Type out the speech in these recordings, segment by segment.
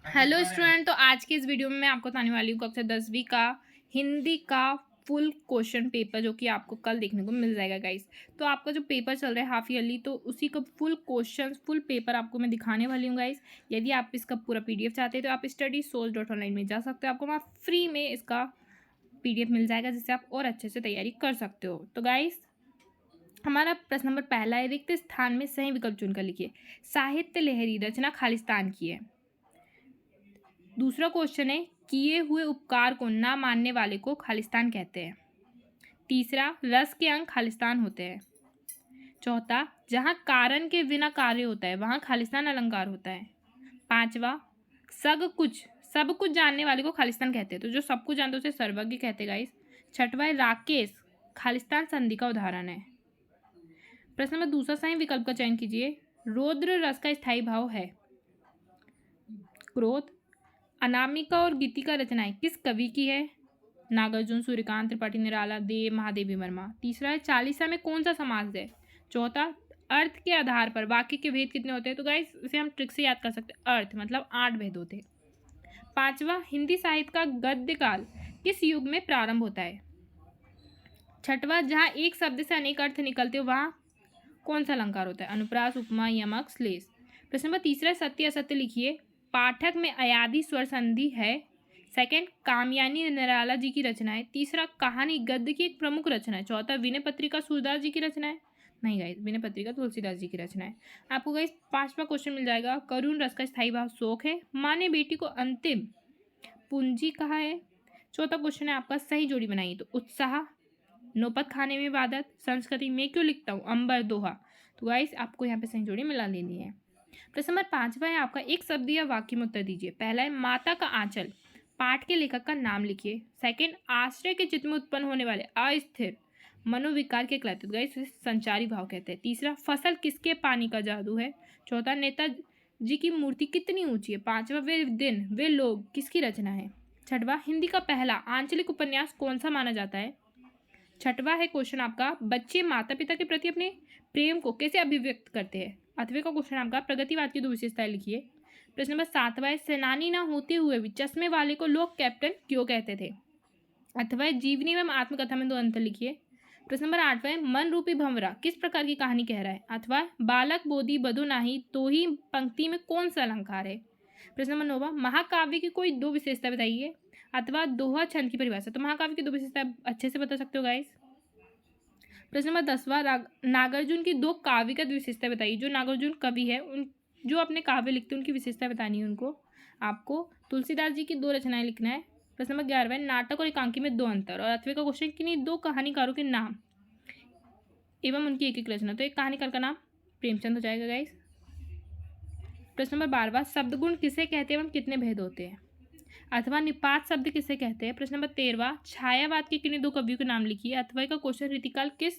Hello student, तो आज की इस वीडियो में मैं आपको बताने वाली हूँ कक्षा 10वीं का हिंदी का फुल क्वेश्चन पेपर, जो कि आपको कल देखने को मिल जाएगा गाइस। तो आपका जो पेपर चल रहा है हाफ ईयरली, तो उसी का फुल क्वेश्चन फुल पेपर आपको मैं दिखाने वाली हूँ गाइस। यदि आप इसका पूरा पीडीएफ चाहते हैं तो आप studysource.online में जा सकते हो। आपको वहाँ फ्री में इसका पीडीएफ मिल जाएगा, जिससे आप और अच्छे से तैयारी कर सकते हो। तो गाइस, हमारा प्रश्न नंबर पहला है, रिक्त स्थान में सही विकल्प चुनकर लिखिए। साहित्य लहरी रचना खालिस्तान की है। दूसरा क्वेश्चन है, किए हुए उपकार को ना मानने वाले को खालिस्तान कहते हैं। तीसरा, रस के अंग खालिस्तान होते हैं। चौथा, जहाँ कारण के बिना कार्य होता है वहाँ खालिस्तान अलंकार होता है। पांचवा, सब कुछ जानने वाले को खालिस्तान कहते हैं। तो जो सब कुछ जानते हैं उसे सर्वज्ञ कहते हैं गाइस। छठवा है, राकेश खालिस्तान संधि का उदाहरण है। प्रश्न नंबर दूसरा, सही विकल्प का चयन कीजिए। रौद्र रस का स्थायी भाव है क्रोध। अनामिका और गीतिका रचनाएं किस कवि की है? नागार्जुन, सूर्यकांत, त्रिपाठी निराला, देव, महादेवी वर्मा। तीसरा है, चालीसा में कौन सा समास है? चौथा, अर्थ के आधार पर वाक्य के भेद कितने होते हैं? तो गाइस, इसे हम ट्रिक से याद कर सकते हैं। अर्थ मतलब 8 भेद होते हैं। पांचवा, हिंदी साहित्य का गद्य काल किस युग में प्रारंभ होता है? छठवा, जहाँ एक शब्द से अनेक अर्थ निकलते हो वहाँ कौन सा अलंकार होता है? अनुप्रास, उपमा, यमक, श्लेष। प्रश्न नंबर तीसरा, सत्य असत्य लिखिए। पाठक में अयादि स्वर संधि है। सेकंड, कामयानी निराला जी की रचना है। तीसरा, कहानी गद्य की एक प्रमुख रचना है। चौथा, विनय पत्रिका सूरदास जी की रचना है। नहीं गाइस, विनय पत्रिका तुलसीदास जी की रचना है। आपको गाइस पांचवा क्वेश्चन मिल जाएगा, करुण रस का स्थायी भाव शोक है। माँ ने बेटी को अंतिम पूंजी कहा है। चौथा क्वेश्चन है आपका, सही जोड़ी बनाइए। तो उत्साह, नौपत खाने में इबादत, संस्कृति में क्यों लिखता हूँ, अंबर दोहा। तो गाइस, आपको यहाँ पे सही जोड़ी मिला लेनी है। प्रश्न नंबर पांचवा है आपका, एक शब्द या वाक्य में उत्तर दीजिए। पहला है, माता का आंचल। पाठ के लेखक का नाम लिखिए। सेकंड, आश्रय के चित्त में उत्पन्न होने वाले अस्थिर मनोविकार के कहलाते हैं। गाइस, संचारी भाव कहते हैं। तीसरा, फसल किसके पानी का जादू है। चौथा, नेताजी की मूर्ति कितनी ऊंची है। पांचवा, वे दिन वे लोग किसकी रचना है। छठवा, हिंदी का पहला आंचलिक उपन्यास कौन सा माना जाता है। छठवा है क्वेश्चन आपका, बच्चे माता पिता के प्रति अपने प्रेम को कैसे अभिव्यक्त करते हैं। आठवें का क्वेश्चन आपका, प्रगतिवाद की दो विशेषताएं लिखिए। प्रश्न नंबर सातवां है, सेनानी ना होते हुए भी चश्मे वाले को लोग कैप्टन क्यों कहते थे। अथवा जीवनी एवं आत्मकथा में दो अंतर लिखिए। प्रश्न नंबर आठवां है, मन रूपी भंवरा किस प्रकार की कहानी कह रहा है। अथवा बालक बोधी बधु नाही तो ही पंक्ति में कौन सा अलंकार है। प्रश्न नंबर नौवां, महाकाव्य की कोई दो विशेषता बताइए। अथवा दोहा छंद की परिभाषा। तो महाकाव्य की दो विशेषता अच्छे से बता सकते हो गाइस। प्रश्न नंबर 10वां, नागार्जुन की दो काव्यगत विशेषता बताइए। जो नागार्जुन कवि है, उन जो अपने काव्य लिखते हैं उनकी विशेषता बतानी है उनको। आपको तुलसीदास जी की दो रचनाएं लिखना है। प्रश्न नंबर 11वां, नाटक और एकांकी में दो अंतर। और 8वें का क्वेश्चन, किन्हीं दो कहानीकारों के नाम एवं उनकी एक एक रचना। तो एक कहानीकार का नाम प्रेमचंद हो जाएगा गाइस। प्रश्न नंबर 12वां, शब्दगुण किसे कहते हैं एवं कितने भेद होते हैं। अथवा निपात शब्द किसे कहते हैं। प्रश्न नंबर 13वां, छायावाद के किन्हीं दो कवियों के नाम लिखिए। अथवा का क्वेश्चन, रीतिकाल किस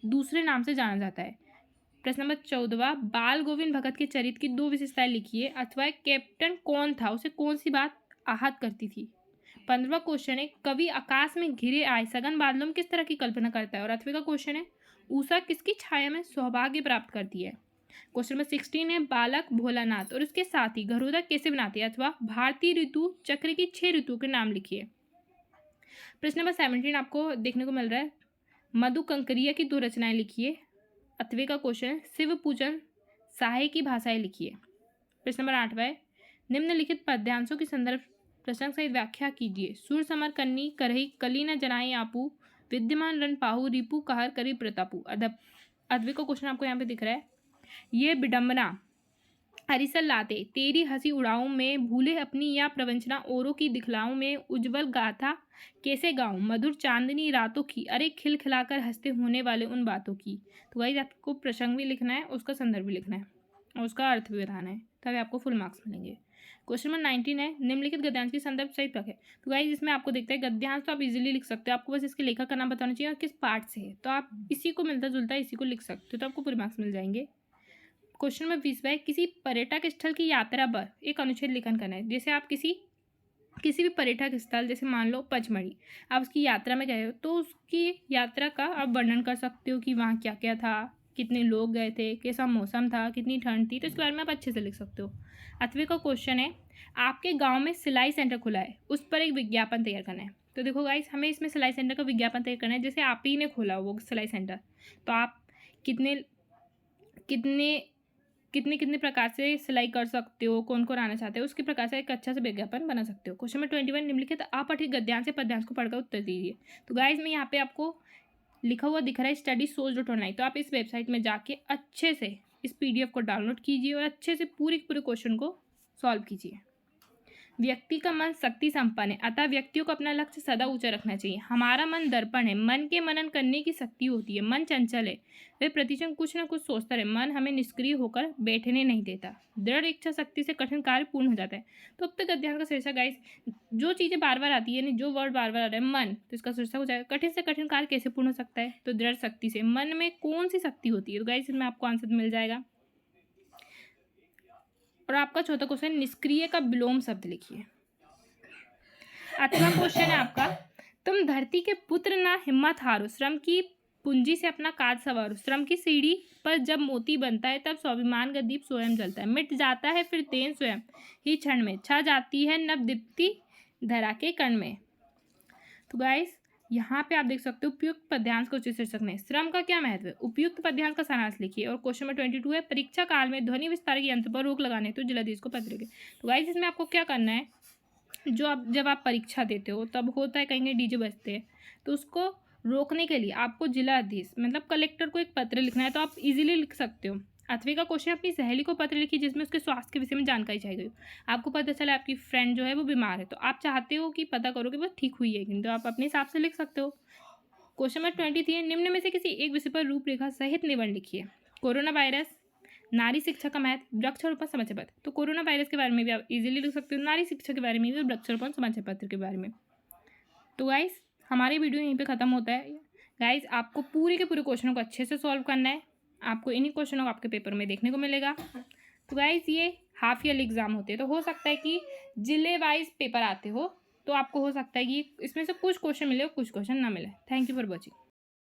दूसरे नाम से जाना जाता है। प्रश्न नंबर 14वां, बाल गोविंद भगत के चरित्र की दो विशेषताएं लिखिए। अथवा कैप्टन कौन था, उसे कौन सी बात आहत करती थी। 15वां क्वेश्चन है, कवि आकाश में घिरे आए सघन बादलों में किस तरह की कल्पना करता है। और 8वें का क्वेश्चन है, उषा किसकी छाया में सौभाग्य प्राप्त करती है। क्वेश्चन नंबर 16 है, बालक भोलानाथ और उसके साथी घरोदा कैसे बनाते हैं। अथवा भारतीय ऋतु चक्र की 6 ऋतु के नाम लिखिए। प्रश्न नंबर 17 आपको देखने को मिल रहा है, मधु कंकरिया की दो रचनाएं लिखिए। अथवे का क्वेश्चन, शिव पूजन साहे की भाषाएं लिखिए। प्रश्न नंबर 8वां है, निम्नलिखित पद्यांशों की संदर्भ प्रसंग सहित व्याख्या कीजिए। सुर समर कन्नी करही कली न जनाए आपू, विद्यमान रण पाहु रिपु कहर करी प्रतापु। अथवे का क्वेश्चन आपको यहाँ पे दिख रहा है, ये विडम्बना हरिसल लाते तेरी हंसी उड़ाऊं में, भूले अपनी या प्रवंचना औरों की दिखलाऊं में, उज्जवल गाथा कैसे गाऊं मधुर चांदनी रातों की, अरे खिल खिलाकर हंसते होने वाले उन बातों की। तो गाइस, आपको प्रसंग भी लिखना है, उसका संदर्भ भी लिखना है और उसका अर्थ भी बताना है, तभी आपको फुल मार्क्स मिलेंगे। क्वेश्चन नंबर 19 है, निम्नलिखित गद्यांश की संदर्भ सहित रखें। तो गाइस, इसमें आपको देखते हैं गद्यांश तो आप इजीली लिख सकते हो, आपको बस इसके लेखक का नाम बताना चाहिए और किस पार्ट से है। तो आप इसी को मिलता जुलता इसी को लिख सकते हो, तो आपको पूरे मार्क्स मिल जाएंगे। क्वेश्चन नंबर 20 है, किसी पर्यटक स्थल की यात्रा पर एक अनुच्छेद लेखन करना है। जैसे आप किसी भी पर्यटक स्थल, जैसे मान लो पचमढ़ी, आप उसकी यात्रा में गए हो तो उसकी यात्रा का आप वर्णन कर सकते हो कि वहाँ क्या क्या था, कितने लोग गए थे, कैसा मौसम था, कितनी ठंड थी। तो इसके बारे में आप अच्छे से लिख सकते हो। 8वें का क्वेश्चन है, आपके गांव में सिलाई सेंटर खुला है, उस पर एक विज्ञापन तैयार करना है। तो देखो गाइस, हमें इसमें सिलाई सेंटर का विज्ञापन तैयार करना है। जैसे आप ही ने खोला वो सिलाई सेंटर, तो आप कितने कितने कितने कितने प्रकार से सिलाई कर सकते हो, कौन कौन आना चाहते हो, उसके प्रकार से एक अच्छा सा विज्ञापन बना सकते हो। क्वेश्चन नंबर 21 निम्नलिखित अपठित गद्यांश से पद्यांश को पढ़कर उत्तर दीजिए। तो गाइस, मैं यहाँ पे आपको लिखा हुआ दिख रहा है studysource.online, तो आप इस वेबसाइट में जाके अच्छे से इस PDF को डाउनलोड कीजिए और अच्छे से पूरे क्वेश्चन को सॉल्व कीजिए। व्यक्ति का मन शक्ति संपन्न है, अतः व्यक्तियों को अपना लक्ष्य सदा ऊंचा रखना चाहिए। हमारा मन दर्पण है, मन के मनन करने की शक्ति होती है। मन चंचल है, वह प्रतिक्षण कुछ न कुछ सोचता रहे। मन हमें निष्क्रिय होकर बैठने नहीं देता। दृढ़ इच्छा शक्ति से कठिन कार्य पूर्ण हो जाता है। तो अब तक अध्याय का शीर्षक गाइस, जो चीज़ें बार बार आती है, जो वर्ड बार बार आ रहा है मन, तो इसका शीर्षक हो जाएगा कठिन से कठिन कार्य कैसे पूर्ण हो सकता है। तो दृढ़ शक्ति से। मन में कौन सी शक्ति होती है, तो गाइस इसमें आपको आंसर मिल जाएगा। और आपका चौथा क्वेश्चन, निष्क्रिय का विलोम शब्द लिखिए। 8वां क्वेश्चन है आपका, तुम धरती के पुत्र ना हिम्मत हारो, श्रम की पूंजी से अपना कार्य संवारो। श्रम की सीढ़ी पर जब मोती बनता है, तब स्वाभिमान का दीप स्वयं जलता है। मिट जाता है फिर तेन स्वयं ही क्षण में, छा जाती है नव दीप्ति धरा के कण में। तो गाइस, यहाँ पे आप देख सकते हो उपयुक्त पद्यांश को उचित शीर्षक में। श्रम का क्या महत्व है, उपयुक्त पद्यांश का सारांश लिखिए। और क्वेश्चन नंबर 22 है, परीक्षा काल में ध्वनि विस्तारक यंत्र पर रोक लगाने तो जिलाधीश को पत्र लिखें। तो गाइस, इसमें आपको क्या करना है, जब आप परीक्षा देते हो तब होता है कहीं डीजे बजते हैं, तो उसको रोकने के लिए आपको जिलाधीश मतलब कलेक्टर को एक पत्र लिखना है। तो आप इजीली लिख सकते हो। 8वीं का क्वेश्चन, अपनी सहेली को पत्र लिखिए जिसमें उसके स्वास्थ्य के विषय में जानकारी चाहिए गई। आपको पता चला आपकी फ्रेंड जो है वो बीमार है, तो आप चाहते हो कि पता करो कि वो ठीक हुई है, तो आप अपने हिसाब से लिख सकते हो। क्वेश्चन नंबर 23, निम्न में से किसी एक विषय पर रूपरेखा सहित निबंध लिखिए। कोरोना वायरस, नारी शिक्षा का महत्व, वृक्षारोपण समाचार पत्र। तो कोरोना वायरस के बारे में भी आप इजीली लिख सकते हो, नारी शिक्षा के बारे में भी, वृक्षारोपण समाचार पत्र के बारे में। तो गाइस, हमारी वीडियो यहीं पे ख़त्म होता है। गाइस, आपको पूरे के पूरे क्वेश्चनों को अच्छे से सॉल्व करना है। आपको इन्हीं क्वेश्चनों को आपके पेपर में देखने को मिलेगा। तो गाइस, ये हाफ ईयरली एग्जाम होते हैं, तो हो सकता है कि जिले वाइज पेपर आते हो, तो आपको हो सकता है कि इसमें से कुछ क्वेश्चन मिले और कुछ क्वेश्चन ना मिले। Thank you for watching.